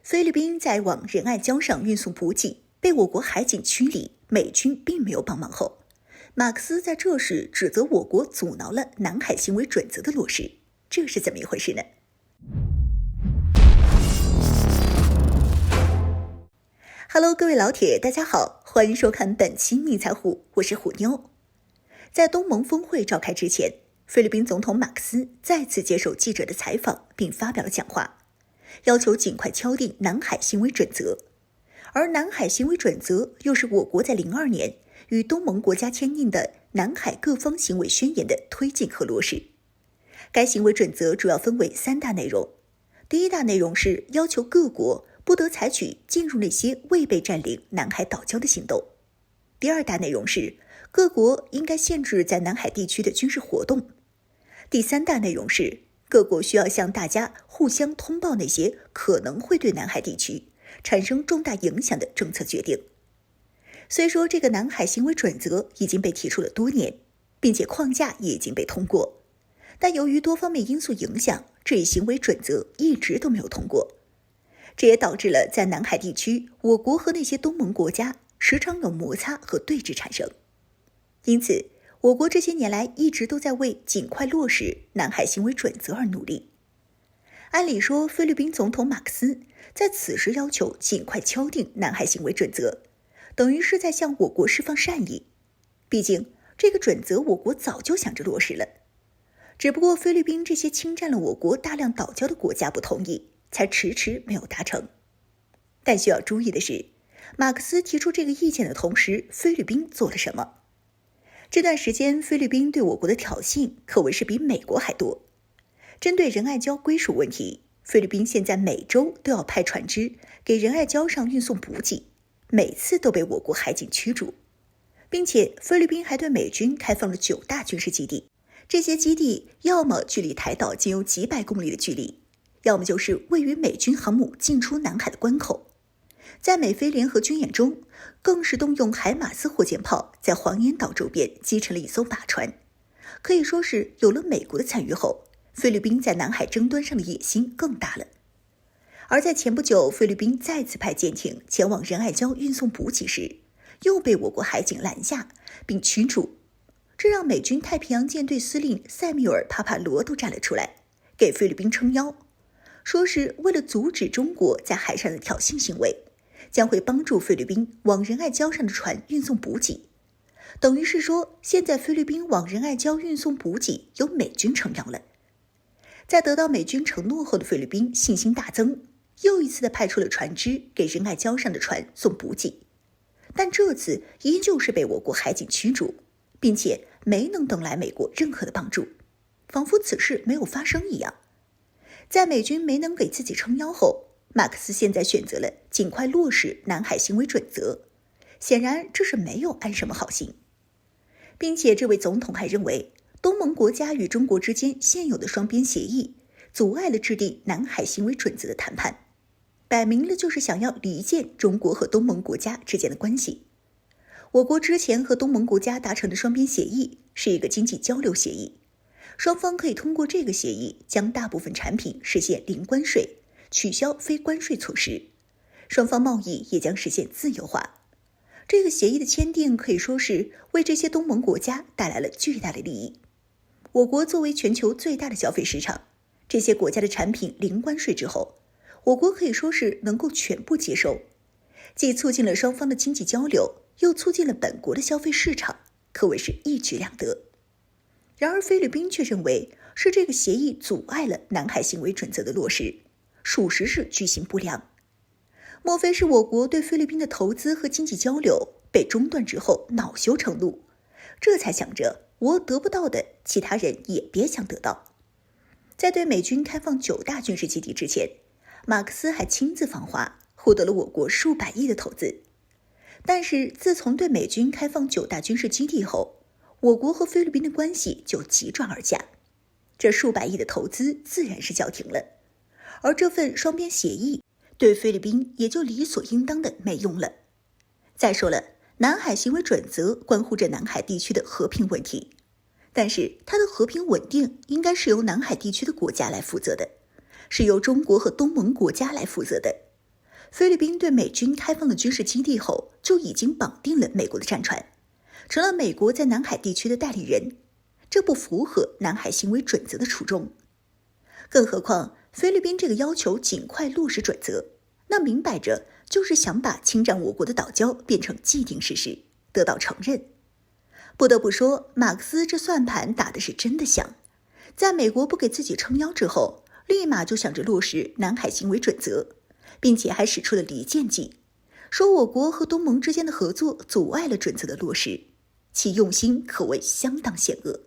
菲律宾在往仁爱礁上运送补给，被我国海警驱离，美军并没有帮忙后，马克思在这时指责我国阻挠了南海行为准则的落实，这是怎么一回事呢？Hello， 各位老铁，大家好，欢迎收看本期密财虎，我是虎妞。在东盟峰会召开之前，菲律宾总统马克思再次接受记者的采访，并发表了讲话，要求尽快敲定南海行为准则。而南海行为准则又是我国在02年与东盟国家签订的南海各方行为宣言的推进和落实。该行为准则主要分为3大内容。第一大内容是要求各国不得采取进入那些未被占领南海岛礁的行动。第二大内容是各国应该限制在南海地区的军事活动。第三大内容是各国需要向大家互相通报那些可能会对南海地区产生重大影响的政策决定。虽说这个南海行为准则已经被提出了多年，并且框架也已经被通过，但由于多方面因素影响，这一行为准则一直都没有通过。这也导致了在南海地区，我国和那些东盟国家时常有摩擦和对峙产生。因此，我国这些年来一直都在为尽快落实南海行为准则而努力。按理说，菲律宾总统马克思在此时要求尽快敲定南海行为准则，等于是在向我国释放善意。毕竟，这个准则我国早就想着落实了，只不过菲律宾这些侵占了我国大量岛礁的国家不同意，才迟迟没有达成。但需要注意的是，马克思提出这个意见的同时，菲律宾做了什么？这段时间，菲律宾对我国的挑衅可谓是比美国还多。针对仁爱礁归属问题，菲律宾现在每周都要派船只给仁爱礁上运送补给，每次都被我国海警驱逐，并且菲律宾还对美军开放了9大军事基地，这些基地要么距离台岛仅有几百公里的距离，要么就是位于美军航母进出南海的关口。在美菲联合军演中，更是动用海马斯火箭炮在黄岩岛周边击沉了一艘靶船。可以说是有了美国的参与后，菲律宾在南海争端上的野心更大了。而在前不久，菲律宾再次派舰艇前往仁爱礁运送补给时，又被我国海警拦下并驱逐，这让美军太平洋舰队司令塞缪尔·帕帕罗都站了出来，给菲律宾撑腰，说是为了阻止中国在海上的挑衅行为，将会帮助菲律宾往仁爱礁上的船运送补给。等于是说，现在菲律宾往仁爱礁运送补给由美军撑腰了。在得到美军承诺后的菲律宾信心大增，又一次的派出了船只给仁爱礁上的船送补给，但这次依旧是被我国海警驱逐，并且没能等来美国任何的帮助，仿佛此事没有发生一样。在美军没能给自己撑腰后，马克思现在选择了尽快落实南海行为准则，显然这是没有安什么好心。并且这位总统还认为，东盟国家与中国之间现有的双边协议阻碍了制定南海行为准则的谈判，摆明了就是想要离间中国和东盟国家之间的关系。我国之前和东盟国家达成的双边协议是一个经济交流协议，双方可以通过这个协议将大部分产品实现零关税，取消非关税措施，双方贸易也将实现自由化。这个协议的签订可以说是为这些东盟国家带来了巨大的利益。我国作为全球最大的消费市场，这些国家的产品零关税之后，我国可以说是能够全部接收，既促进了双方的经济交流，又促进了本国的消费市场，可谓是一举两得。然而菲律宾却认为是这个协议阻碍了南海行为准则的落实，属实是居心不良。莫非是我国对菲律宾的投资和经济交流被中断之后恼羞成怒，这才想着我得不到的，其他人也别想得到。在对美军开放9大军事基地之前，马克思还亲自访华，获得了我国数百亿的投资。但是自从对美军开放9大军事基地后，我国和菲律宾的关系就急转而下，这数百亿的投资自然是叫停了，而这份双边协议对菲律宾也就理所应当的没用了。再说了，南海行为准则关乎着南海地区的和平问题，但是它的和平稳定应该是由南海地区的国家来负责的，是由中国和东盟国家来负责的。菲律宾对美军开放了军事基地后，就已经绑定了美国的战船，成了美国在南海地区的代理人，这不符合南海行为准则的初衷。更何况，菲律宾这个要求尽快落实准则，那明摆着就是想把侵占我国的岛礁变成既定事实，得到承认。不得不说，马克思这算盘打的是真的响。在美国不给自己撑腰之后，立马就想着落实南海行为准则，并且还使出了离间计，说我国和东盟之间的合作阻碍了准则的落实，其用心可谓相当险恶。